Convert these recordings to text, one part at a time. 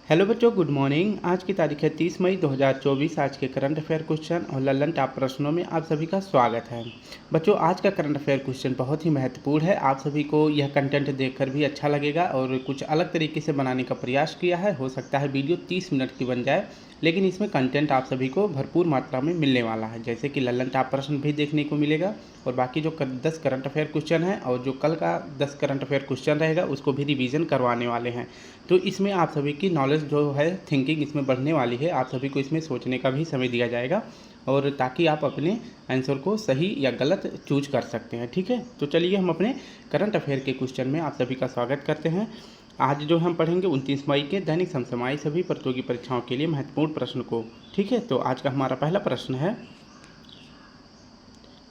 Hello बच्चों, good morning. आज की तारीख है 30 मई 2024। आज के करंट अफेयर क्वेश्चन और लल्लन टॉप प्रश्नों में आप सभी का स्वागत है। बच्चों, आज का करंट अफेयर क्वेश्चन बहुत ही महत्वपूर्ण है। आप सभी को यह कंटेंट देखकर भी अच्छा लगेगा और कुछ अलग तरीके से बनाने का प्रयास किया है। हो सकता है वीडियो 30 मिनट की बन जाए, लेकिन इसमें कंटेंट आप सभी को भरपूर मात्रा में मिलने वाला है। जैसे कि लल्लन टॉप प्रश्न भी देखने को मिलेगा और बाकी जो 10 करंट अफेयर क्वेश्चन है और जो कल का 10 करंट अफेयर क्वेश्चन रहेगा उसको भी रिवीजन करवाने वाले हैं। तो इसमें आप सभी की नॉलेज जो है, थिंकिंग इसमें बढ़ने वाली है। आप सभी को इसमें सोचने का भी समय दिया जाएगा और ताकि आप अपने आंसर को सही या गलत चूज कर सकते हैं। ठीक है, तो चलिए हम अपने करंट अफेयर के क्वेश्चन में आप सभी का स्वागत करते हैं। आज जो हम पढ़ेंगे 29 मई के दैनिक समसामयिक सभी प्रतियोगी परीक्षाओं के लिए महत्वपूर्ण प्रश्न को। ठीक है, तो आज का हमारा पहला प्रश्न है,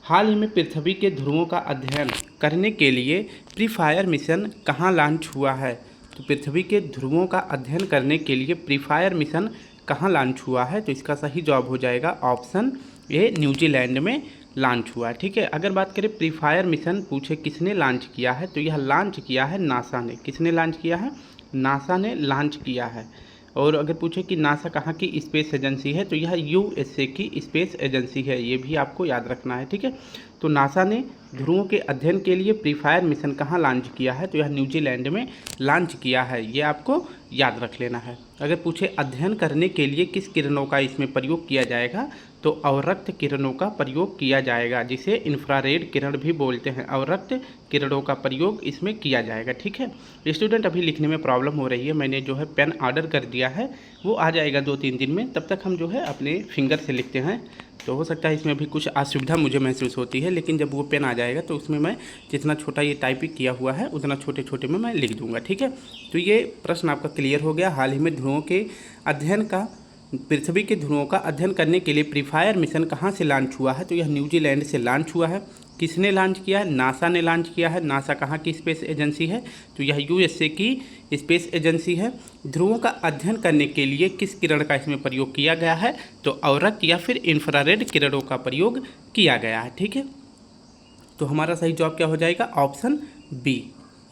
हाल ही में पृथ्वी के ध्रुवों का अध्ययन करने के लिए प्री फायर मिशन कहाँ लॉन्च हुआ है? तो पृथ्वी के ध्रुवों का अध्ययन करने के लिए प्री फायर मिशन कहाँ लॉन्च हुआ है? तो इसका सही जवाब हो जाएगा ऑप्शन ए, न्यूजीलैंड में लॉन्च हुआ है। ठीक है, अगर बात करें प्री फायर मिशन पूछे किसने लॉन्च किया है, तो यह लॉन्च किया है नासा ने। किसने लॉन्च किया है? नासा ने लॉन्च किया है। और अगर पूछे कि नासा कहाँ की स्पेस एजेंसी है, तो यह यूएसए की स्पेस एजेंसी है। ये भी आपको याद रखना है। ठीक है, तो नासा ने ध्रुवों के अध्ययन के लिए प्री फायर मिशन कहाँ लॉन्च किया है, तो यह न्यूजीलैंड में लॉन्च किया है। ये आपको याद रख लेना है। अगर पूछे अध्ययन करने के लिए किस किरणों का इसमें प्रयोग किया जाएगा, तो अवरक्त किरणों का प्रयोग किया जाएगा, जिसे इंफ्रारेड किरण भी बोलते हैं। अवरक्त किरणों का प्रयोग इसमें किया जाएगा। ठीक है, स्टूडेंट अभी लिखने में प्रॉब्लम हो रही है, मैंने जो है पेन ऑर्डर कर दिया है, वो आ जाएगा 2-3 दिन में। तब तक हम जो है अपने फिंगर से लिखते हैं, तो हो सकता है इसमें अभी कुछ असुविधा मुझे महसूस होती है, लेकिन जब वो पेन आ जाएगा तो उसमें मैं जितना छोटा ये टाइपिंग किया हुआ है उतना छोटे छोटे में मैं लिख दूंगा। ठीक है, तो ये प्रश्न आपका क्लियर हो गया। हाल ही में ध्रुवों के अध्ययन का पृथ्वी के ध्रुवों का अध्ययन करने के लिए प्री फायर मिशन कहाँ से लॉन्च हुआ है, तो यह न्यूजीलैंड से लॉन्च हुआ है। किसने लॉन्च किया है? नासा ने लॉन्च किया है। नासा कहाँ की स्पेस एजेंसी है, तो यह यूएसए की स्पेस एजेंसी है। ध्रुवों का अध्ययन करने के लिए किस किरण का इसमें प्रयोग किया गया है, तो अवरक्त या फिर इंफ्रारेड किरणों का प्रयोग किया गया है। ठीक है, तो हमारा सही जवाब क्या हो जाएगा? Option B.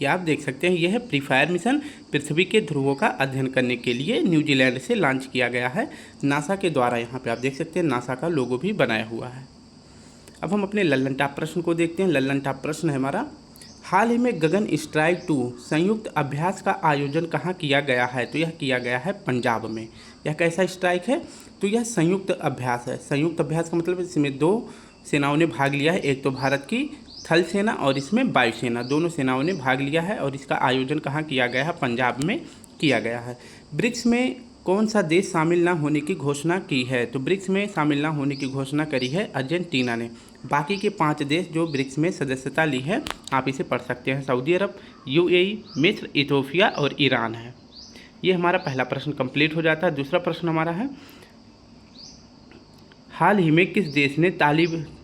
ये आप देख सकते हैं, यह है प्री फायर मिशन पृथ्वी के ध्रुवों का अध्ययन करने के लिए न्यूजीलैंड से लॉन्च किया गया है नासा के द्वारा। यहाँ पे आप देख सकते हैं नासा का लोगो भी बनाया हुआ है। अब हम अपने लल्लन टॉप प्रश्न को देखते हैं। लल्लन टॉप प्रश्न है हमारा, हाल ही में गगन स्ट्राइक 2 संयुक्त अभ्यास का आयोजन कहाँ किया गया है, तो यह किया गया है पंजाब में। यह कैसा स्ट्राइक है, तो यह संयुक्त अभ्यास है। संयुक्त अभ्यास का मतलब इसमें 2 सेनाओं ने भाग लिया है, एक तो भारत की थल सेना और इसमें वायुसेना, दोनों सेनाओं ने भाग लिया है। और इसका आयोजन कहाँ किया गया है? पंजाब में किया गया है। ब्रिक्स में कौन सा देश शामिल न होने की घोषणा की है, तो ब्रिक्स में शामिल न होने की घोषणा करी है अर्जेंटीना ने। बाकी के 5 देश जो ब्रिक्स में सदस्यता ली है, आप इसे पढ़ सकते हैं, सऊदी अरब, यूएई, मिस्र, इथोपिया और ईरान है। ये हमारा पहला प्रश्न कंप्लीट हो जाता है। दूसरा प्रश्न हमारा है, हाल ही में किस देश ने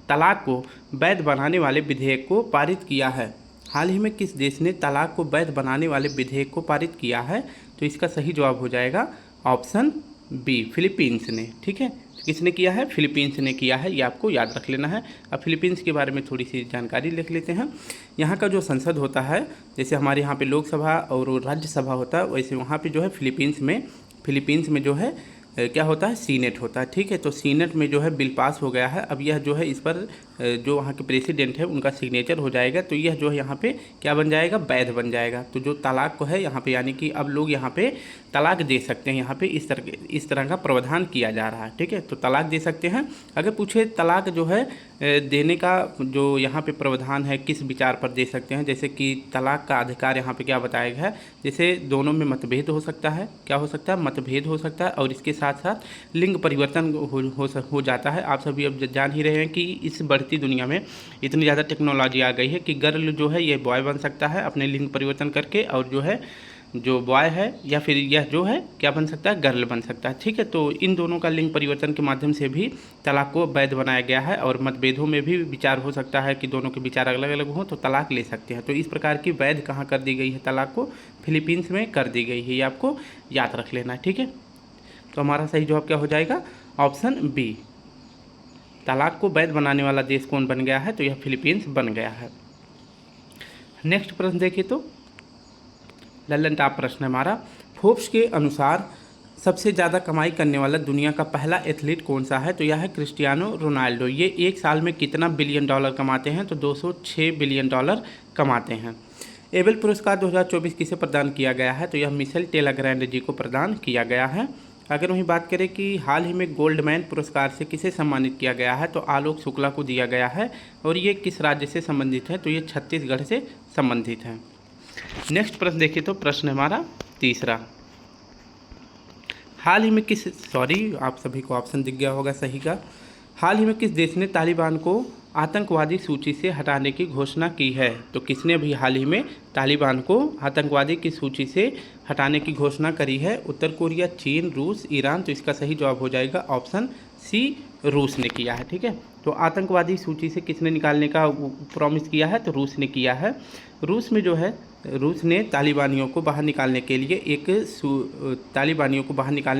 तलाक को वैध बनाने वाले विधेयक को पारित किया है? हाल ही में किस देश ने तलाक को वैध बनाने वाले विधेयक को पारित किया है, तो इसका सही जवाब हो जाएगा ऑप्शन बी, फिलीपींस ने। ठीक है, किसने किया है? फिलीपींस ने किया है, ये आपको याद रख लेना है। अब फिलीपींस के बारे में थोड़ी सी जानकारी लिख लेते हैं। यहाँ का जो संसद होता है, जैसे हमारे यहाँ पे लोकसभा और राज्यसभा होता है, वैसे वहाँ पे जो है फिलीपींस में जो है क्या होता है? सीनेट होता है। ठीक है, तो सीनेट में जो है बिल पास हो गया है। अब यह जो है इस पर जो वहाँ के प्रेसिडेंट है उनका सिग्नेचर हो जाएगा, तो यह जो है यहाँ पे क्या बन जाएगा? वैध बन जाएगा। तो जो तलाक को है यहाँ पे, यानी कि अब लोग यहाँ पे तलाक दे सकते हैं। यहाँ पे इस तरह का प्रावधान किया जा रहा है। ठीक है, तो तलाक दे सकते हैं। अगर पूछे तलाक जो है देने का जो यहाँ पे प्रावधान है, किस विचार पर दे सकते हैं, जैसे कि तलाक का अधिकार यहाँ पे क्या बताया गया है, जैसे दोनों में मतभेद हो सकता है। क्या हो सकता है? मतभेद हो सकता है। और इसके साथ साथ लिंग परिवर्तन हो जाता है। आप सभी अब जान ही रहे हैं कि इस बढ़ती दुनिया में इतनी ज़्यादा टेक्नोलॉजी आ गई है कि गर्ल जो है ये बॉय बन सकता है अपने लिंग परिवर्तन करके, और जो है जो बॉय है या फिर यह जो है क्या बन सकता है? गर्ल बन सकता है। ठीक है, तो इन दोनों का लिंग परिवर्तन के माध्यम से भी तलाक को वैध बनाया गया है। और मतभेदों में भी विचार हो सकता है कि दोनों के विचार अलग अलग हों तो तलाक ले सकते हैं। तो इस प्रकार की वैध कहाँ कर दी गई है? तलाक को फिलीपींस में कर दी गई है, ये आपको याद रख लेना है। ठीक है, तो हमारा सही जवाब क्या हो जाएगा? Option B. तलाक को वैध बनाने वाला देश कौन बन गया है, तो यह फिलीपींस बन गया है। नेक्स्ट प्रश्न देखिए, तो लल्लन टॉप प्रश्न हमारा, फोर्ब्स के अनुसार सबसे ज़्यादा कमाई करने वाला दुनिया का पहला एथलीट कौन सा है? तो यह है क्रिस्टियानो रोनाल्डो। ये एक साल में कितना बिलियन डॉलर कमाते हैं? तो 206 बिलियन डॉलर कमाते हैं। एबेल पुरस्कार 2024 किसे प्रदान किया गया है? तो यह मिशेल टेलरग्रैंड जी को प्रदान किया गया है। अगर वहीं बात करें कि हाल ही में गोल्डमैन पुरस्कार से किसे सम्मानित किया गया है? तो आलोक शुक्ला को दिया गया है। और ये किस राज्य से संबंधित है? तो ये छत्तीसगढ़ से संबंधित है। नेक्स्ट प्रश्न देखिए, तो प्रश्न हमारा तीसरा, हाल ही में आप सभी को ऑप्शन दिख गया होगा सही का। हाल ही में किस देश ने तालिबान को आतंकवादी सूची से हटाने की घोषणा की है? तो किसने अभी हाल ही में तालिबान को आतंकवादी की सूची से हटाने की घोषणा करी है? उत्तर कोरिया, चीन, रूस, ईरान। तो इसका सही जवाब हो जाएगा ऑप्शन सी, रूस ने किया है। ठीक है, तो आतंकवादी सूची से किसने निकालने का प्रॉमिस किया है? तो रूस ने किया है। रूस में जो है, रूस ने तालिबानियों को बाहर निकालने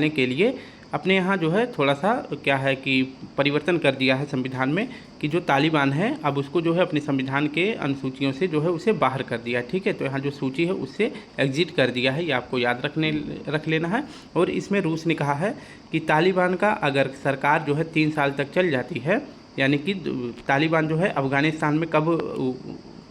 के लिए अपने यहाँ जो है थोड़ा सा क्या है कि परिवर्तन कर दिया है संविधान में, कि जो तालिबान है अब उसको जो है अपने संविधान के अनुसूचियों से जो है उसे बाहर कर दिया। ठीक है, तो यहाँ जो सूची है उससे एग्जिट कर दिया है, ये आपको याद रख लेना है। और इसमें रूस ने कहा है कि तालिबान का अगर सरकार जो है 3 साल तक चल जाती है, यानी कि तालिबान जो है अफ़गानिस्तान में कब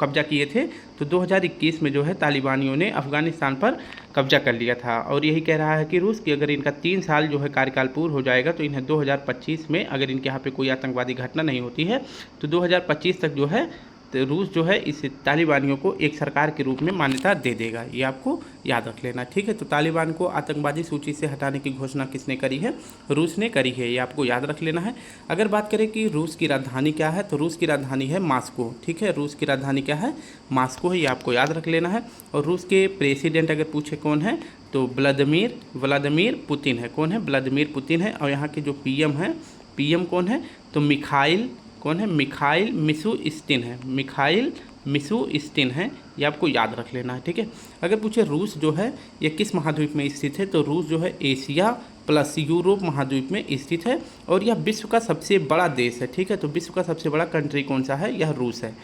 कब्जा किए थे? तो 2021 में जो है तालिबानियों ने अफ़गानिस्तान पर कब्जा कर लिया था। और यही कह रहा है कि रूस कि अगर इनका 3 साल जो है कार्यकाल पूर्ण हो जाएगा तो इन्हें 2025 में, अगर इनके यहाँ पे कोई आतंकवादी घटना नहीं होती है, तो 2025 तक जो है तो रूस जो है इस तालिबानियों को एक सरकार के रूप में मान्यता दे देगा। ये आपको याद रख लेना। ठीक है, तो तालिबान को आतंकवादी सूची से हटाने की घोषणा किसने करी है? रूस ने करी है, ये आपको याद रख लेना है। अगर बात करें कि रूस की राजधानी क्या है, तो रूस की राजधानी है मॉस्को। ठीक है, रूस की राजधानी क्या है? मॉस्को है, ये आपको याद रख लेना है। और रूस के प्रेसिडेंट अगर पूछे कौन है, तो व्लादिमीर पुतिन है। कौन है? व्लादिमीर पुतिन है। और यहाँ के जो पीएम है, पीएम कौन है? तो मिखाइल मिशुस्तिन है। मिखाइल मिशुस्तिन है, ये आपको याद रख लेना है। ठीक है, अगर पूछे रूस जो है ये किस महाद्वीप में स्थित है, तो रूस जो है एशिया प्लस यूरोप महाद्वीप में स्थित है। और यह विश्व का सबसे बड़ा देश है। ठीक है, तो विश्व का सबसे बड़ा कंट्री कौन सा है? यह रूस है।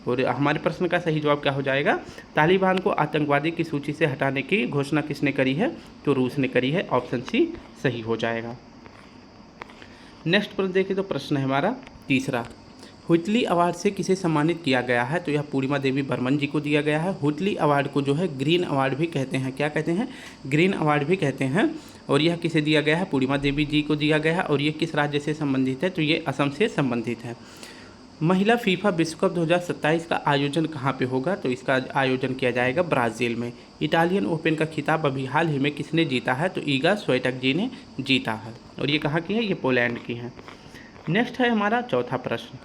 और हमारे प्रश्न का सही जवाब क्या हो जाएगा? तालिबान को आतंकवादी की सूची से हटाने की घोषणा किसने करी है? तो रूस ने करी है। ऑप्शन सी सही हो जाएगा। नेक्स्ट प्रश्न देखिए, तो प्रश्न है हमारा तीसरा, हुइटली अवार्ड से किसे सम्मानित किया गया है? तो यह पूर्णिमा देवी बर्मन जी को दिया गया है। हुइटली अवार्ड को जो है ग्रीन अवार्ड भी कहते हैं। क्या कहते हैं? ग्रीन अवार्ड भी कहते हैं। और यह किसे दिया गया है? पूर्णिमा देवी जी को दिया गया है। और ये किस राज्य से संबंधित है? तो ये असम से संबंधित है। महिला फीफा विश्व कप 2027 का आयोजन कहाँ पे होगा? तो इसका आयोजन किया जाएगा ब्राज़ील में। इटालियन ओपन का खिताब अभी हाल ही में किसने जीता है? तो ईगा स्विएटेक जी ने जीता है। और ये कहाँ की है? ये पोलैंड की है। नेक्स्ट है हमारा चौथा प्रश्न,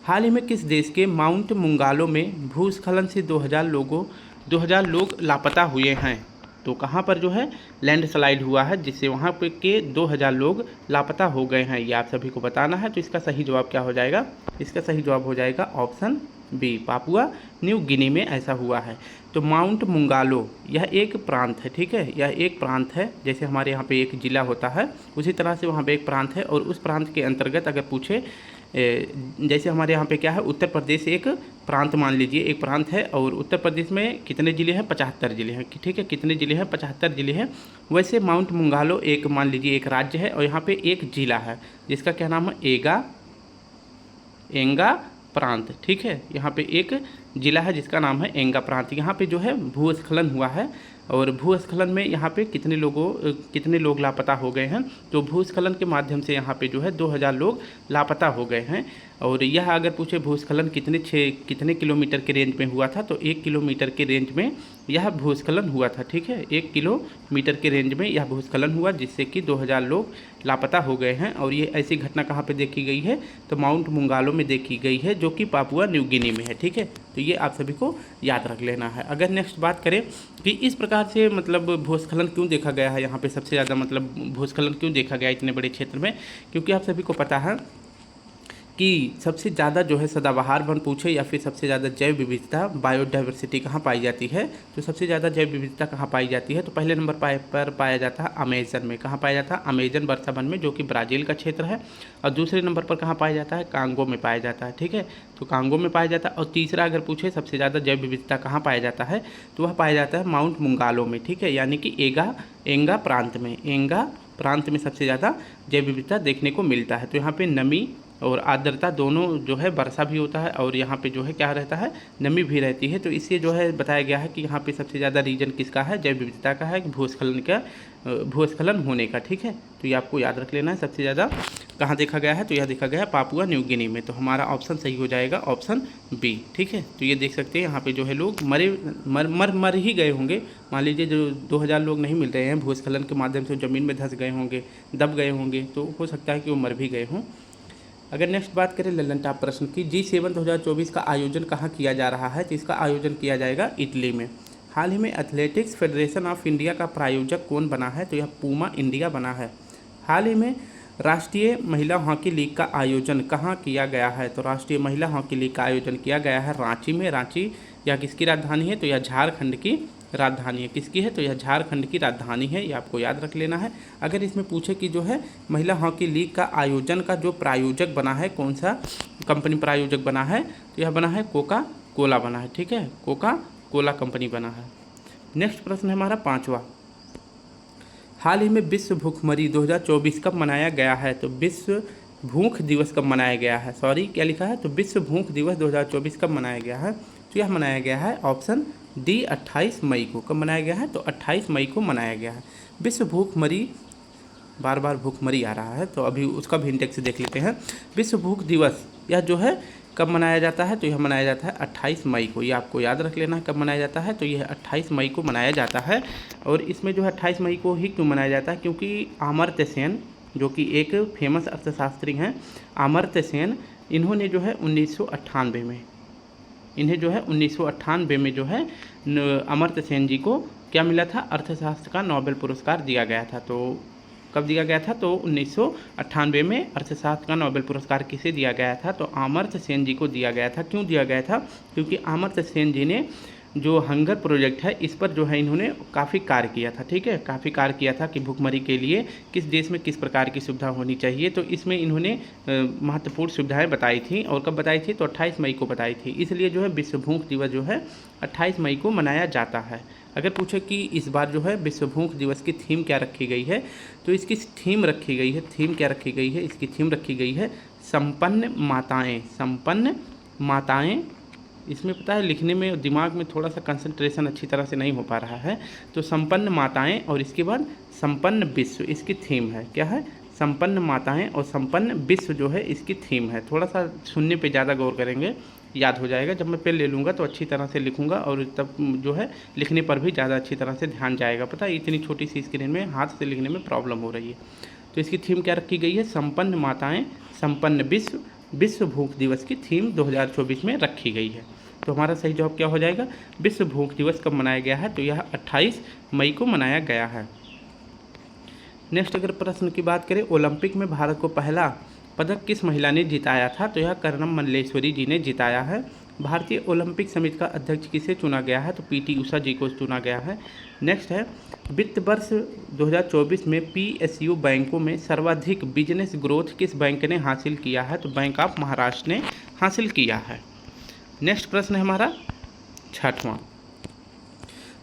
हाल ही में किस देश के माउंट मुंगालो में भूस्खलन से 2000 लोग लापता हुए हैं? तो कहाँ पर जो है लैंडस्लाइड हुआ है जिससे वहाँ पे के 2000 लोग लापता हो गए हैं, ये आप सभी को बताना है। तो इसका सही जवाब क्या हो जाएगा? इसका सही जवाब हो जाएगा option B, Papua New Guinea में ऐसा हुआ है। तो माउंट मुंगालो यह एक प्रांत है। ठीक है, यह एक प्रांत है, जैसे हमारे यहाँ पे एक ज़िला होता है उसी तरह से वहाँ पे एक प्रांत है। और उस प्रांत के अंतर्गत अगर पूछे, जैसे हमारे यहाँ पे क्या है, उत्तर प्रदेश एक प्रांत मान लीजिए, एक प्रांत है। और उत्तर प्रदेश में कितने ज़िले हैं? 75 ज़िले हैं। ठीक है, कितने ज़िले हैं? 75 ज़िले हैं। वैसे माउंट मुंगालो एक मान लीजिए एक राज्य है। और यहाँ पे एक ज़िला है जिसका क्या नाम है? एंगा प्रांत। ठीक है, यहाँ पे एक ज़िला है जिसका नाम है एंगा प्रांत। यहाँ पे जो है भूस्खलन हुआ है। और भूस्खलन में यहाँ पे कितने लोग लापता हो गए हैं? तो भूस्खलन के माध्यम से यहाँ पे जो है 2000 लोग लापता हो गए हैं। और यह अगर पूछे भूस्खलन कितने किलोमीटर के रेंज में हुआ था, तो 1 किलोमीटर के रेंज में यह भूस्खलन हुआ था। ठीक है, 1 किलोमीटर के रेंज में यह भूस्खलन हुआ जिससे कि 2000 लोग लापता हो गए हैं। और ये ऐसी घटना कहाँ पे देखी गई है? तो माउंट मुंगालो में देखी गई है, जो कि पापुआ न्यू गिनी में है। ठीक है, तो ये आप सभी को याद रख लेना है। अगर नेक्स्ट बात करें कि इस प्रकार से मतलब भूस्खलन क्यों देखा गया है, यहाँ पे सबसे ज़्यादा मतलब भूस्खलन क्यों देखा गया इतने बड़े क्षेत्र में, क्योंकि आप सभी को पता है कि सबसे ज़्यादा जो है सदाबहार वन पूछे या फिर सबसे ज़्यादा जैव विविधता बायोडाइवर्सिटी कहाँ पाई जाती है, तो सबसे ज़्यादा जैव विविधता कहाँ पाई जाती है, तो पहले नंबर पर पाया जाता है अमेजन में। कहाँ पाया जाता है? अमेजन वर्षा वन में, जो कि ब्राज़ील का क्षेत्र है। और दूसरे नंबर पर कहाँ पाया जाता है? कांगो में पाया जाता है। ठीक है, तो कांगो में पाया जाता है। और तीसरा अगर पूछे सबसे ज़्यादा जैव विविधता कहाँ पाया जाता है, तो वह पाया जाता है माउंट मुंगालो में। ठीक है, यानी कि एंगा प्रांत में, एंगा प्रांत में सबसे ज़्यादा जैव विविधता देखने को मिलता है। तो यहाँ पे नमी और आर्द्रता दोनों जो है, वर्षा भी होता है और यहाँ पे जो है क्या रहता है, नमी भी रहती है। तो इससे जो है बताया गया है कि यहाँ पे सबसे ज़्यादा रीजन किसका है, जैव विविधता का है, भूस्खलन होने का। ठीक है, तो ये आपको याद रख लेना है। सबसे ज़्यादा कहाँ देखा गया है, तो यह देखा गया है पापुआ न्यू गिनी में। तो हमारा ऑप्शन सही हो जाएगा ऑप्शन बी। ठीक है, तो ये देख सकते हैं यहाँ पे जो है लोग मर ही गए होंगे। मान लीजिए जो 2000 लोग नहीं मिल रहे हैं, भूस्खलन के माध्यम से ज़मीन में धंस गए होंगे, दब गए होंगे, तो हो सकता है कि वो मर भी गए हों। अगर नेक्स्ट बात करें ललन टॉप प्रश्न की, G7 2024 का आयोजन कहाँ किया जा रहा है, तो इसका आयोजन किया जाएगा इटली में। हाल ही में एथलेटिक्स फेडरेशन ऑफ इंडिया का प्रायोजक कौन बना है, तो यह पूमा इंडिया बना है। हाल ही में राष्ट्रीय महिला हॉकी लीग का आयोजन कहाँ किया गया है, तो राष्ट्रीय महिला हॉकी लीग का आयोजन किया गया है रांची में। रांची यह किसकी राजधानी है, तो यह झारखंड की राजधानी है। किसकी है, तो यह झारखंड की राजधानी है, ये आपको याद रख लेना है। अगर इसमें पूछे कि जो है महिला हॉकी लीग का आयोजन का जो प्रायोजक बना है, कौन सा कंपनी प्रायोजक बना है, तो यह बना है कोका कोला बना है। ठीक है, कोका कोला कंपनी बना है। नेक्स्ट प्रश्न है हमारा 5वां, हाल ही में विश्व भूखमरी 2024 कब मनाया गया है, तो विश्व भूख दिवस कब मनाया गया है, सॉरी क्या लिखा है, तो विश्व भूख दिवस 2024 कब मनाया गया है, तो यह मनाया गया है ऑप्शन डी 28 मई को। कब मनाया गया है, तो 28 मई को मनाया गया है। विश्व भूखमरी, बार बार भूखमरी आ रहा है, तो अभी उसका भी इंडेक्स देख लेते हैं। विश्व भूख दिवस यह जो है कब मनाया जाता है, तो यह मनाया जाता है 28 मई को। ये आपको याद रख लेना है कब मनाया जाता है, तो यह 28 मई को मनाया जाता है। और इसमें जो है 28 मई को ही क्यों मनाया जाता है, क्योंकि अमर्त्य सेन जो कि एक फेमस अर्थशास्त्री हैं, अमर्त्य सेन, इन्होंने जो है 1998 में, इन्हें जो है 1998 में जो है अमर्त्य सेन जी को क्या मिला था, अर्थशास्त्र का नोबेल पुरस्कार दिया गया था। तो कब दिया गया था, तो 1998 में अर्थशास्त्र का नोबेल पुरस्कार किसे दिया गया था, तो अमर्त्य सेन जी को दिया गया था। क्यों दिया गया था, क्योंकि अमर्त्य सेन जी ने जो हंगर प्रोजेक्ट है इस पर जो है इन्होंने काफ़ी कार्य किया था। ठीक है, काफ़ी कार्य किया था कि भूखमरी के लिए किस देश में किस प्रकार की सुविधा होनी चाहिए। तो इसमें इन्होंने महत्वपूर्ण सुविधाएं बताई थी। और कब बताई थी, तो 28 मई को बताई थी। इसलिए जो है विश्व भूख दिवस जो है 28 मई को मनाया जाता है। अगर पूछे कि इस बार जो है विश्व भूख दिवस की थीम क्या रखी गई है, तो इसकी थीम रखी गई है, थीम क्या रखी गई है, इसकी थीम रखी गई है संपन्न माताएं। संपन्न माताएं, इसमें पता है लिखने में दिमाग में थोड़ा सा कंसंट्रेशन अच्छी तरह से नहीं हो पा रहा है। तो संपन्न माताएं और इसके बाद संपन्न विश्व इसकी थीम है। क्या है, संपन्न माताएं और संपन्न विश्व जो है इसकी थीम है। थोड़ा सा सुनने पे ज़्यादा गौर करेंगे, याद हो जाएगा। जब मैं पेन ले लूँगा तो अच्छी तरह से लिखूँगा और तब जो है लिखने पर भी ज़्यादा अच्छी तरह से ध्यान जाएगा। पता है इतनी छोटी सी स्क्रीन में हाथ से लिखने में प्रॉब्लम हो रही है। तो इसकी थीम क्या रखी गई है, संपन्न माताएं संपन्न विश्व, विश्व भूख दिवस की थीम 2024 में रखी गई है। तो हमारा सही जवाब क्या हो जाएगा, विश्व भूख दिवस कब मनाया गया है, तो यह 28 मई को मनाया गया है। नेक्स्ट अगर प्रश्न की बात करें, ओलंपिक में भारत को पहला पदक किस महिला ने जिताया था, तो यह कर्णम मल्लेश्वरी जी ने जिताया है। भारतीय ओलंपिक समिति का अध्यक्ष किसे चुना गया है, तो पीटी उषा जी को चुना गया है। नेक्स्ट है, वित्त वर्ष 2024 में PSU बैंकों में सर्वाधिक बिजनेस ग्रोथ किस बैंक ने हासिल किया है, तो बैंक ऑफ महाराष्ट्र ने हासिल किया है। नेक्स्ट प्रश्न है हमारा 6वां,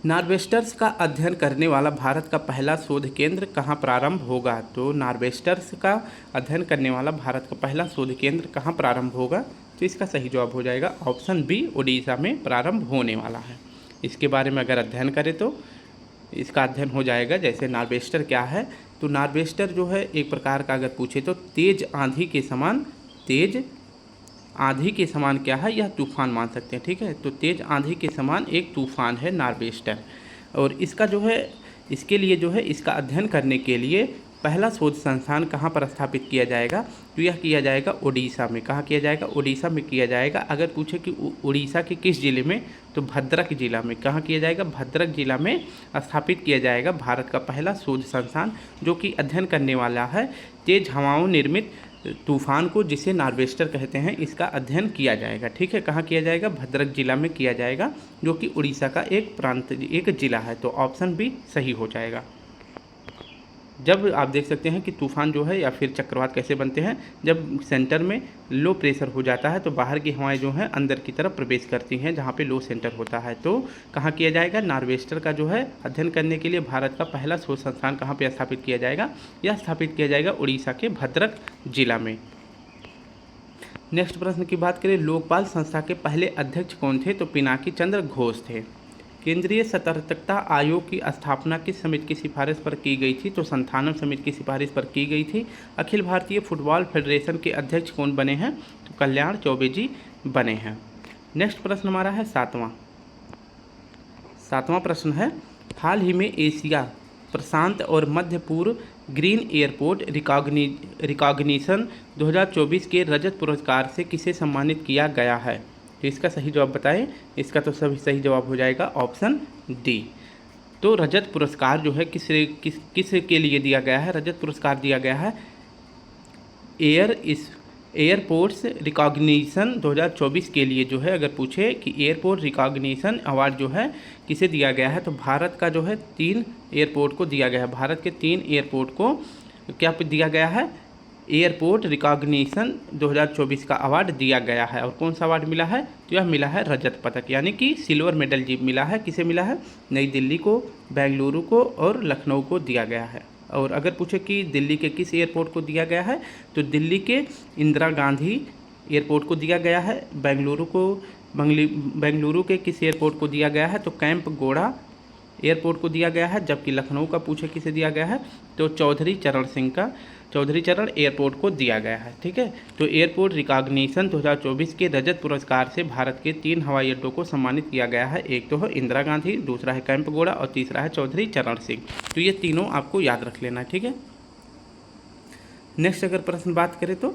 नार्वेस्टर्स का अध्ययन करने वाला भारत का पहला शोध केंद्र कहाँ प्रारंभ होगा, तो नार्वेस्टर्स का अध्ययन करने वाला भारत का पहला शोध केंद्र कहाँ प्रारंभ होगा, तो इसका सही जवाब हो जाएगा ऑप्शन बी, उड़ीसा में प्रारंभ होने वाला है। इसके बारे में अगर अध्ययन करें तो इसका अध्ययन हो जाएगा। जैसे नार्वेस्टर क्या है, तो नार्वेस्टर जो है एक प्रकार का अगर पूछे तो तेज आंधी के समान, तेज आंधी के समान क्या है, यह तूफान मान सकते हैं। ठीक है, तो तेज आंधी के समान एक तूफान है नार्वेस्टर। और इसका जो है, इसके लिए जो है इसका अध्ययन करने के लिए पहला शोध संस्थान कहाँ पर स्थापित किया जाएगा, तो यह किया जाएगा उड़ीसा में। कहाँ किया जाएगा, उड़ीसा में किया जाएगा। अगर पूछे कि उड़ीसा के किस जिले में, तो भद्रक जिला में। कहाँ किया जाएगा, भद्रक जिला में स्थापित किया जाएगा भारत का पहला शोध संस्थान, जो कि अध्ययन करने वाला है तेज हवाओं निर्मित तूफान को, जिसे नार्वेस्टर कहते हैं, इसका अध्ययन किया जाएगा। ठीक है, कहाँ किया जाएगा? भद्रक जिला में किया जाएगा, जो कि उड़ीसा का एक प्रांत, एक जिला है। तो ऑप्शन बी सही हो जाएगा। जब आप देख सकते हैं कि तूफान जो है या फिर चक्रवात कैसे बनते हैं, जब सेंटर में लो प्रेशर हो जाता है तो बाहर की हवाएं जो हैं अंदर की तरफ प्रवेश करती हैं, जहाँ पे लो सेंटर होता है। तो कहाँ किया जाएगा? नार्वेस्टर का जो है अध्ययन करने के लिए भारत का पहला शोध संस्थान कहाँ पे स्थापित किया जाएगा? यह स्थापित किया जाएगा उड़ीसा के भद्रक जिला में। नेक्स्ट प्रश्न की बात करें, लोकपाल संस्था के पहले अध्यक्ष कौन थे? तो पिनाकी चंद्र घोष थे। केंद्रीय सतर्कता आयोग की स्थापना किस समिति की सिफारिश पर की गई थी? तो संथानम समिति की सिफारिश पर की गई थी। अखिल भारतीय फुटबॉल फेडरेशन के अध्यक्ष कौन बने हैं? तो कल्याण चौबे जी बने हैं। नेक्स्ट प्रश्न हमारा है सातवां प्रश्न है, हाल ही में एशिया प्रशांत और मध्य पूर्व ग्रीन एयरपोर्ट रिकॉग्निशन 2024 के रजत पुरस्कार से किसे सम्मानित किया गया है? तो इसका सही जवाब बताएं। इसका तो सही जवाब हो जाएगा ऑप्शन डी। तो रजत पुरस्कार जो है किस के लिए दिया गया है? रजत पुरस्कार दिया गया है एयरपोर्ट्स रिकॉग्निशन 2024 के लिए जो है। अगर पूछे कि एयरपोर्ट रिकॉग्निशन अवार्ड जो है किसे दिया गया है, तो भारत का जो है 3 एयरपोर्ट को दिया गया है। भारत के 3 एयरपोर्ट को क्या दिया गया है? एयरपोर्ट रिकॉग्निशन 2024 का अवार्ड दिया गया है। और कौन सा अवार्ड मिला है? तो यह मिला है रजत पदक, यानी कि सिल्वर मेडल जी मिला है। किसे मिला है? नई दिल्ली को, बेंगलुरु को और लखनऊ को दिया गया है। और अगर पूछे कि दिल्ली के किस एयरपोर्ट को दिया गया है, तो दिल्ली के इंदिरा गांधी एयरपोर्ट को दिया गया है। बेंगलुरु के किस एयरपोर्ट को दिया गया है? तो कैंप गोड़ा एयरपोर्ट को दिया गया है। जबकि लखनऊ का पूछे किसे दिया गया है, तो चौधरी चरण एयरपोर्ट को दिया गया है। ठीक है, तो एयरपोर्ट रिकॉग्निशन 2024 के रजत पुरस्कार से भारत के 3 हवाई अड्डों को सम्मानित किया गया है। एक तो है इंदिरा गांधी, दूसरा है कैंपगोड़ा और तीसरा है चौधरी चरण सिंह। तो ये तीनों आपको याद रख लेना है। ठीक है, नेक्स्ट अगर प्रश्न बात करें तो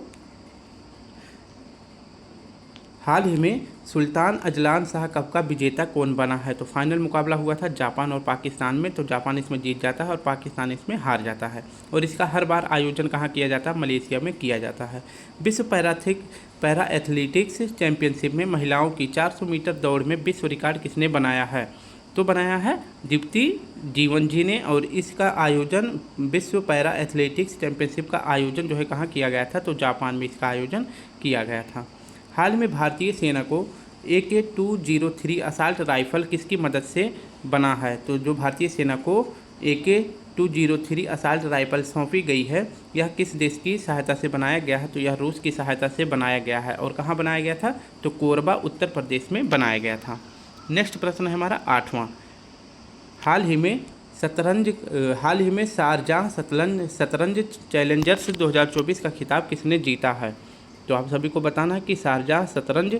हाल ही में सुल्तान अजलान शाह कप का विजेता कौन बना है? तो फाइनल मुकाबला हुआ था जापान और पाकिस्तान में। तो जापान इसमें जीत जाता है और पाकिस्तान इसमें हार जाता है। और इसका हर बार आयोजन कहाँ किया जाता है? मलेशिया में किया जाता है। विश्व पैरा एथलेटिक्स चैंपियनशिप में महिलाओं की 400 मीटर दौड़ में विश्व रिकॉर्ड किसने बनाया है? तो बनाया है दीप्ति जीवन जी ने। और इसका आयोजन, विश्व पैरा एथलेटिक्स चैंपियनशिप का आयोजन जो है कहाँ किया गया था? तो जापान में इसका आयोजन किया गया था। हाल में भारतीय सेना को AK-203 असॉल्ट राइफल किसकी मदद से बना है? तो जो भारतीय सेना को AK-203 असॉल्ट राइफल सौंपी गई है, यह किस देश की सहायता से बनाया गया है? तो यह रूस की सहायता से बनाया गया है। और कहाँ बनाया गया था? तो कोरबा उत्तर प्रदेश में बनाया गया था। नेक्स्ट प्रश्न है हमारा 8वां, हाल ही में शारजाह शतरंज चैलेंजर्स 2024 का खिताब किसने जीता है? तो आप सभी को बताना है कि शारजाह शतरंज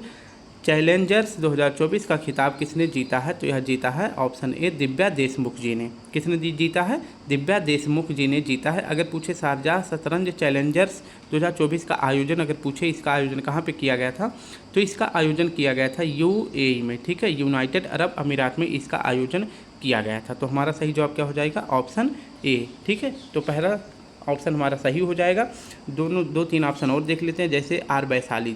चैलेंजर्स 2024 का खिताब किसने जीता है? तो यह जीता है ऑप्शन ए दिव्या देशमुख जी ने। किसने जीता है? दिव्या देशमुख जी ने जीता है। अगर पूछे शारजाह शतरंज चैलेंजर्स 2024 का आयोजन, अगर पूछे इसका आयोजन कहाँ पे किया गया था, तो इसका आयोजन किया गया था UAE में। ठीक है, यूनाइटेड अरब अमीरात में इसका आयोजन किया गया था। तो हमारा सही जवाब क्या हो जाएगा? Option A. ठीक है, तो पहला ऑप्शन हमारा सही हो जाएगा। 2-3 ऑप्शन और देख लेते हैं, जैसे आर वैशाली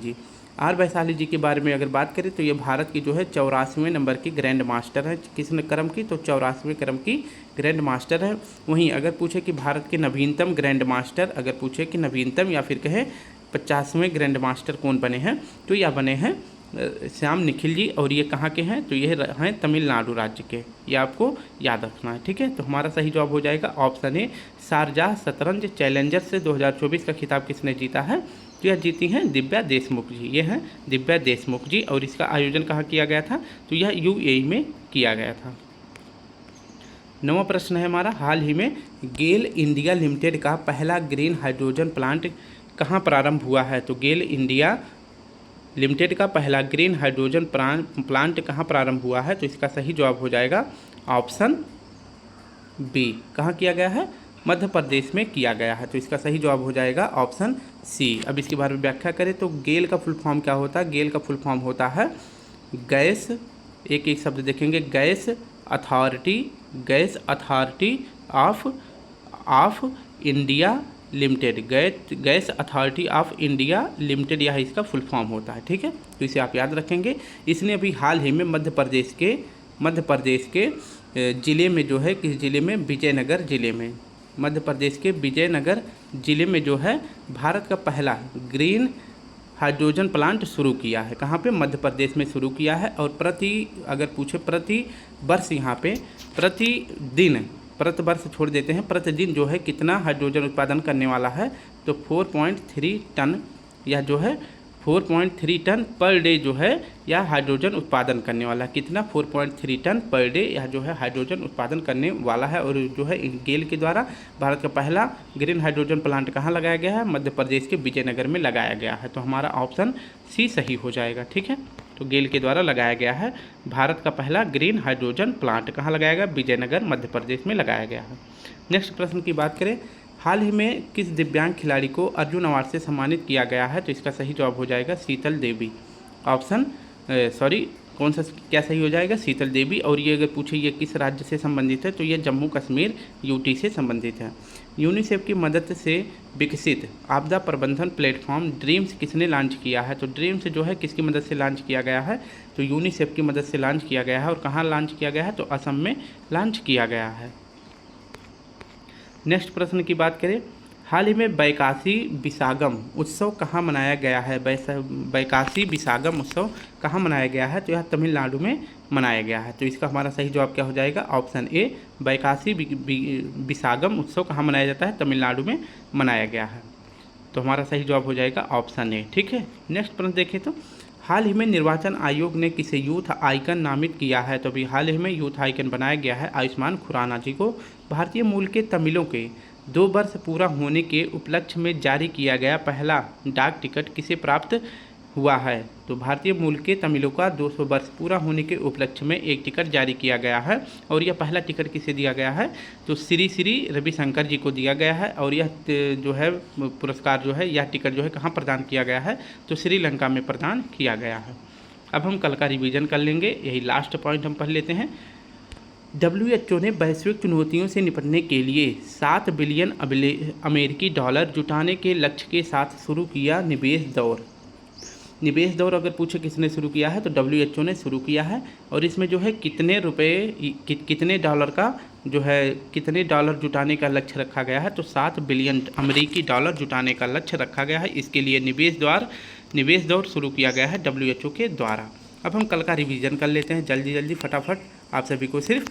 जी के बारे में अगर बात करें तो ये भारत की जो है 84वें नंबर की ग्रैंड मास्टर है। किसने क्रम की? तो 84वें क्रम की ग्रैंड मास्टर है। वहीं अगर पूछे कि भारत के नवीनतम ग्रैंड मास्टर, अगर पूछे कि नवीनतम या फिर कहें 50वें ग्रैंड मास्टर कौन बने हैं, तो यह बने हैं श्याम निखिल जी। और ये कहाँ के हैं? तो ये हैं तमिलनाडु राज्य के। ये आपको याद रखना है। ठीक है, तो हमारा सही जवाब हो जाएगा ऑप्शन ए शारजाह शतरंज चैलेंजर से 2024 का खिताब किसने जीता है? तो यह जीती हैं दिव्या देशमुख जी। ये हैं दिव्या देशमुख जी। और इसका आयोजन कहाँ किया गया था? तो यह UAE में किया गया था। 9वां प्रश्न है हमारा, हाल ही में गेल इंडिया लिमिटेड का पहला ग्रीन हाइड्रोजन प्लांट कहाँ प्रारंभ हुआ है? तो गेल इंडिया लिमिटेड का पहला ग्रीन हाइड्रोजन प्लांट कहाँ प्रारंभ हुआ है? तो इसका सही जवाब हो जाएगा ऑप्शन बी। कहाँ किया गया है? मध्य प्रदेश में किया गया है। तो इसका सही जवाब हो जाएगा ऑप्शन सी। अब इसके बारे में व्याख्या करें तो गेल का फुल फॉर्म क्या होता है? गेल का फुल फॉर्म होता है गैस, एक शब्द देखेंगे, gas authority of India limited, gas authority of India limited, यह इसका फुल फॉर्म होता है। ठीक है, तो इसे आप याद रखेंगे। इसने अभी हाल ही में मध्य प्रदेश के ज़िले में जो है, किस ज़िले में, विजयनगर ज़िले में, मध्य प्रदेश के विजयनगर ज़िले में जो है भारत का पहला ग्रीन हाइड्रोजन प्लांट शुरू किया है। कहाँ पे? मध्य प्रदेश में शुरू किया है। और अगर पूछे प्रति वर्ष यहाँ पे प्रतिदिन, प्रति वर्ष छोड़ देते हैं, प्रतिदिन जो है कितना हाइड्रोजन उत्पादन करने वाला है, तो 4.3 टन, या जो है 4.3 टन पर डे जो है यह हाइड्रोजन उत्पादन करने वाला है। कितना? 4.3 टन पर डे यह जो है हाइड्रोजन उत्पादन करने वाला है। और जो है गेल के द्वारा भारत का पहला ग्रीन हाइड्रोजन प्लांट कहाँ लगाया गया है? मध्य प्रदेश के विजयनगर में लगाया गया है। तो हमारा ऑप्शन सी सही हो जाएगा। ठीक है, तो गेल के द्वारा लगाया गया है भारत का पहला ग्रीन हाइड्रोजन प्लांट। कहाँ लगाया गया? विजयनगर, मध्य प्रदेश में लगाया गया है। नेक्स्ट प्रश्न की बात करें, हाल ही में किस दिव्यांग खिलाड़ी को अर्जुन अवार्ड से सम्मानित किया गया है? तो इसका सही जवाब हो जाएगा शीतल देवी। कौन सा क्या सही हो जाएगा? शीतल देवी। और ये अगर पूछे ये किस राज्य से संबंधित है, तो ये जम्मू कश्मीर यूटी से संबंधित है। यूनिसेफ की मदद से विकसित आपदा प्रबंधन प्लेटफॉर्म ड्रीम्स किसने लॉन्च किया है? तो ड्रीम्स जो है किसकी मदद से लॉन्च किया गया है? तो यूनिसेफ की मदद से लॉन्च किया गया है। और कहाँ लॉन्च किया गया है? तो असम में लॉन्च किया गया है। नेक्स्ट प्रश्न की बात करें, हाल ही में बैकाशी विसागम उत्सव कहाँ मनाया गया है? बैकाशी विसागम उत्सव कहाँ मनाया गया है? तो यह तमिलनाडु में मनाया गया है। तो इसका हमारा सही जवाब क्या हो जाएगा? ऑप्शन ए, बैकाशी विसागम उत्सव कहाँ मनाया जाता है? तमिलनाडु में मनाया गया है। तो हमारा सही जवाब हो जाएगा ऑप्शन ए। ठीक है, नेक्स्ट प्रश्न देखें तो हाल ही में निर्वाचन आयोग ने किसे यूथ आइकन नामित किया है? तो अभी हाल ही में यूथ आइकन बनाया गया है आयुष्मान खुराना जी को। भारतीय मूल के तमिलों के 2 वर्ष पूरा होने के उपलक्ष्य में जारी किया गया पहला डाक टिकट किसे प्राप्त हुआ है? तो भारतीय मूल के तमिलों का 200 वर्ष पूरा होने के उपलक्ष्य में एक टिकट जारी किया गया है। और यह पहला टिकट किसे दिया गया है? तो श्री रविशंकर जी को दिया गया है। और यह जो है पुरस्कार जो है, यह टिकट जो है कहाँ प्रदान किया गया है? तो श्रीलंका में प्रदान किया गया है। अब हम कल का रिवीजन कर लेंगे, यही लास्ट पॉइंट हम पढ़ लेते हैं। WHO ने वैश्विक चुनौतियों से निपटने के लिए 7 बिलियन अमेरिकी डॉलर जुटाने के लक्ष्य के साथ शुरू किया निवेश दौर अगर पूछे किसने शुरू किया है? तो WHO ने शुरू किया है। और इसमें जो है कितने डॉलर का जो है कितने डॉलर जुटाने का लक्ष्य रखा गया है? तो 7 बिलियन अमेरिकी डॉलर जुटाने का लक्ष्य रखा गया है। इसके लिए निवेश दौर शुरू किया गया है WHO के द्वारा। अब हम कल का रिवीजन कर लेते हैं जल्दी फटाफट। आप सभी को सिर्फ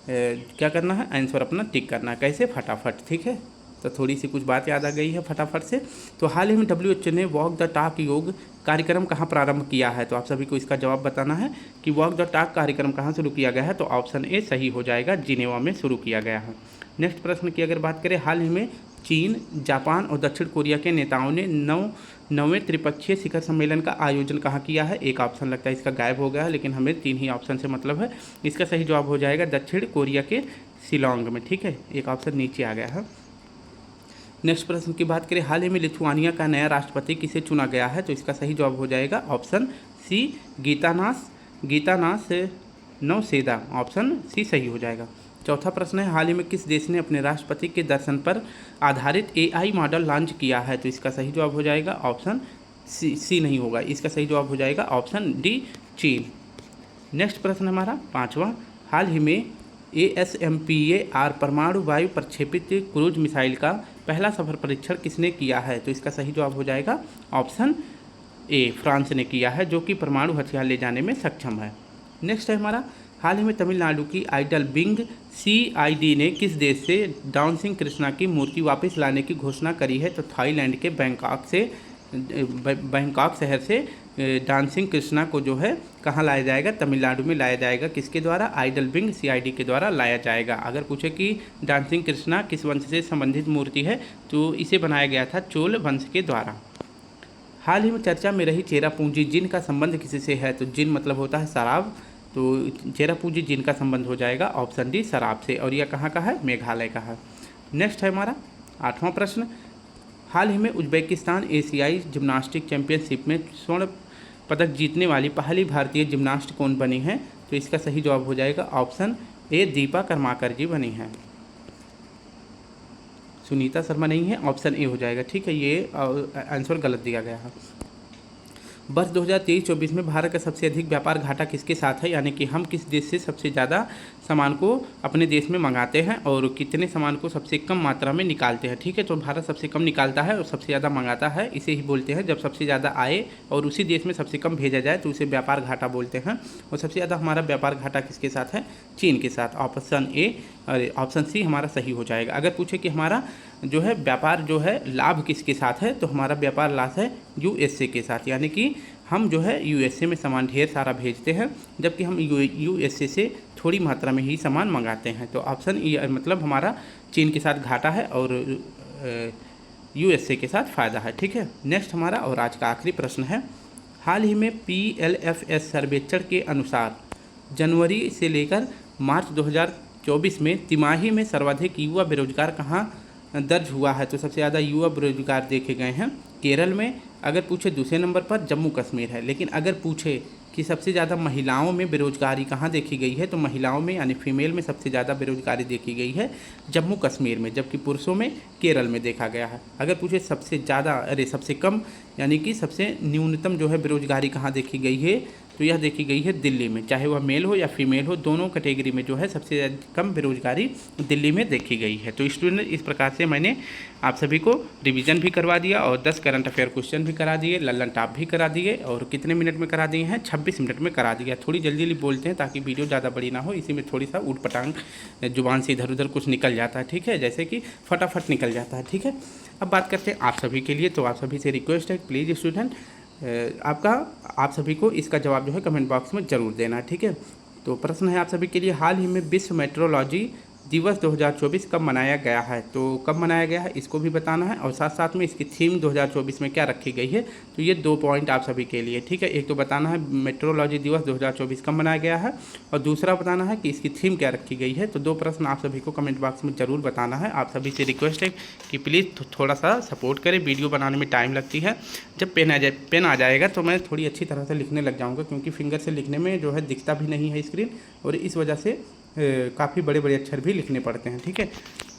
क्या करना है? आंसर अपना टिक करना है। कैसे? फटाफट। ठीक है, तो थोड़ी सी कुछ बात याद आ गई है फटाफट से। तो हाल ही में WHO ने वॉक द टॉक योग कार्यक्रम कहाँ प्रारंभ किया है? तो आप सभी को इसका जवाब बताना है कि वॉक द टॉक कार्यक्रम कहाँ शुरू किया गया है? तो ऑप्शन ए सही हो जाएगा, जिनेवा में शुरू किया गया है। नेक्स्ट प्रश्न की अगर बात करें, हाल ही में चीन, जापान और दक्षिण कोरिया के नेताओं ने 9वें त्रिपक्षीय शिखर सम्मेलन का आयोजन कहाँ किया है? एक ऑप्शन लगता है इसका गायब हो गया है, लेकिन हमें 3 ही ऑप्शन से मतलब है। इसका सही जवाब हो जाएगा दक्षिण कोरिया के शिलोंग में। ठीक है, एक ऑप्शन नीचे आ गया है। नेक्स्ट प्रश्न की बात करें, हाल ही में लिथुआनिया का नया राष्ट्रपति किसे चुना गया है? तो इसका सही जवाब हो जाएगा option C, Gitanas Nauseda. Option C सही हो जाएगा। चौथा प्रश्न है, हाल ही में किस देश ने अपने राष्ट्रपति के दर्शन पर आधारित AI मॉडल लॉन्च किया है? तो इसका सही जवाब हो जाएगा ऑप्शन सी नहीं होगा, इसका सही जवाब हो जाएगा ऑप्शन डी, चीन। नेक्स्ट प्रश्न हमारा 5वां, हाल ही में ASMPAR परमाणु वायु प्रक्षेपित क्रूज मिसाइल का पहला सफल परीक्षण किसने किया है? तो इसका सही जवाब हो जाएगा ऑप्शन ए, फ्रांस ने किया है, जो कि परमाणु हथियार ले जाने में सक्षम है। नेक्स्ट है हमारा, हाल ही में तमिलनाडु की आइडल बिंग CID ने किस देश से डांसिंग कृष्णा की मूर्ति वापस लाने की घोषणा करी है? तो थाईलैंड के बैंकॉक शहर से डांसिंग कृष्णा को जो है कहाँ लाया जाएगा? तमिलनाडु में लाया जाएगा। किसके द्वारा? आइडल बिंग CID के द्वारा लाया जाएगा। अगर पूछे कि डांसिंग कृष्णा किस वंश से संबंधित मूर्ति है, तो इसे बनाया गया था चोल वंश के द्वारा। हाल ही में चर्चा में रही चेरापूंजी जिन का संबंध किसी से है? तो जिन मतलब होता है शराब, तो चेरापूंजी जिन का संबंध हो जाएगा ऑप्शन डी, शराब से। और यह कहाँ का है? मेघालय का है। नेक्स्ट है हमारा 8वां प्रश्न, हाल ही में उज्बेकिस्तान एशियाई जिम्नास्टिक चैंपियनशिप में स्वर्ण पदक जीतने वाली पहली भारतीय जिम्नास्ट कौन बनी है? तो इसका सही जवाब हो जाएगा ऑप्शन ए, दीपा कर्माकर जी बनी है। सुनीता शर्मा नहीं है, ऑप्शन ए हो जाएगा। ठीक है, ये आंसर गलत दिया गया है। वर्ष 2023-24 में भारत का सबसे अधिक व्यापार घाटा किसके साथ है, यानी कि हम किस देश से सबसे ज़्यादा सामान को अपने देश में मंगाते हैं और कितने सामान को सबसे कम मात्रा में निकालते हैं। ठीक है, तो भारत सबसे कम निकालता है और सबसे ज़्यादा मंगाता है, इसे ही बोलते हैं जब सबसे ज़्यादा आए और उसी देश में सबसे कम भेजा जाए तो उसे व्यापार घाटा बोलते हैं। और सबसे ज़्यादा हमारा व्यापार घाटा किसके साथ है, चीन के साथ। ऑप्शन ए और ऑप्शन सी हमारा सही हो जाएगा। अगर पूछे कि हमारा जो है व्यापार जो है लाभ किसके साथ है, तो हमारा व्यापार लाभ है यूएसए के साथ, यानी कि हम जो है यूएसए में सामान ढेर सारा भेजते हैं जबकि हम यूएसए से थोड़ी मात्रा में ही सामान मंगाते हैं। तो ऑप्शन ए मतलब हमारा चीन के साथ घाटा है और यूएसए के साथ फ़ायदा है। ठीक है, नेक्स्ट हमारा और आज का आखिरी प्रश्न है, हाल ही में PLFS सर्वेक्षण के अनुसार जनवरी से लेकर मार्च 2024 में तिमाही में सर्वाधिक युवा बेरोजगार कहाँ दर्ज हुआ है। तो सबसे ज़्यादा युवा बेरोजगार देखे गए हैं केरल में। अगर पूछे दूसरे नंबर पर जम्मू कश्मीर है। लेकिन अगर पूछे कि सबसे ज़्यादा महिलाओं में बेरोजगारी कहाँ देखी गई है, तो महिलाओं में यानी फीमेल में सबसे ज़्यादा बेरोजगारी देखी गई है जम्मू कश्मीर में, जबकि पुरुषों में केरल में देखा गया है। अगर पूछे सबसे ज़्यादा सबसे कम यानी कि सबसे न्यूनतम जो है बेरोजगारी कहाँ देखी गई है, तो यह देखी गई है दिल्ली में। चाहे वह मेल हो या फीमेल हो, दोनों कैटेगरी में जो है सबसे कम बेरोजगारी दिल्ली में देखी गई है। तो स्टूडेंट, इस प्रकार से मैंने आप सभी को रिवीजन भी करवा दिया और 10 करंट अफेयर क्वेश्चन भी करा दिए, लल्लन टॉप भी करा दिए और कितने मिनट में करा दिए हैं, 26 मिनट में करा दिया। थोड़ी जल्दी जल्दी बोलते हैं ताकि वीडियो ज़्यादा बड़ी ना हो, इसी में थोड़ी सा ऊट पटांग जुबान से इधर उधर कुछ निकल जाता है। ठीक है, जैसे कि फटाफट निकल जाता है। ठीक है, अब बात करते हैं आप सभी के लिए। तो आप सभी से रिक्वेस्ट है, प्लीज़ स्टूडेंट आप सभी को इसका जवाब जो है कमेंट बॉक्स में ज़रूर देना है। ठीक है, तो प्रश्न है आप सभी के लिए, हाल ही में विश्व मेट्रोलॉजी दिवस 2024 कब मनाया गया है। तो कब मनाया गया है इसको भी बताना है और साथ साथ में इसकी थीम 2024 में क्या रखी गई है। तो ये 2 पॉइंट आप सभी के लिए। ठीक है, एक तो बताना है मेट्रोलॉजी दिवस 2024 कब मनाया गया है और दूसरा बताना है कि इसकी थीम क्या रखी गई है। तो 2 प्रश्न आप सभी को कमेंट बॉक्स में ज़रूर बताना है। आप सभी से रिक्वेस्ट है कि प्लीज़ थोड़ा सा सपोर्ट करें, वीडियो बनाने में टाइम लगती है। जब पेन आ जाएगा तो मैं थोड़ी अच्छी तरह से लिखने लग जाऊँगा, क्योंकि फिंगर से लिखने में जो है दिखता भी नहीं है स्क्रीन, और इस वजह से काफ़ी बड़े बड़े अक्षर भी लिखने पड़ते हैं। ठीक है,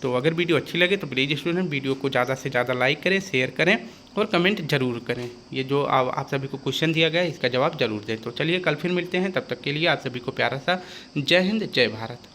तो अगर वीडियो अच्छी लगे तो प्लीज़ स्टूडेंट वीडियो को ज़्यादा से ज़्यादा लाइक करें, शेयर करें और कमेंट जरूर करें। ये जो आप सभी को क्वेश्चन दिया गया है इसका जवाब जरूर दें। तो चलिए कल फिर मिलते हैं, तब तक के लिए आप सभी को प्यारा सा जय हिंद, जय भारत।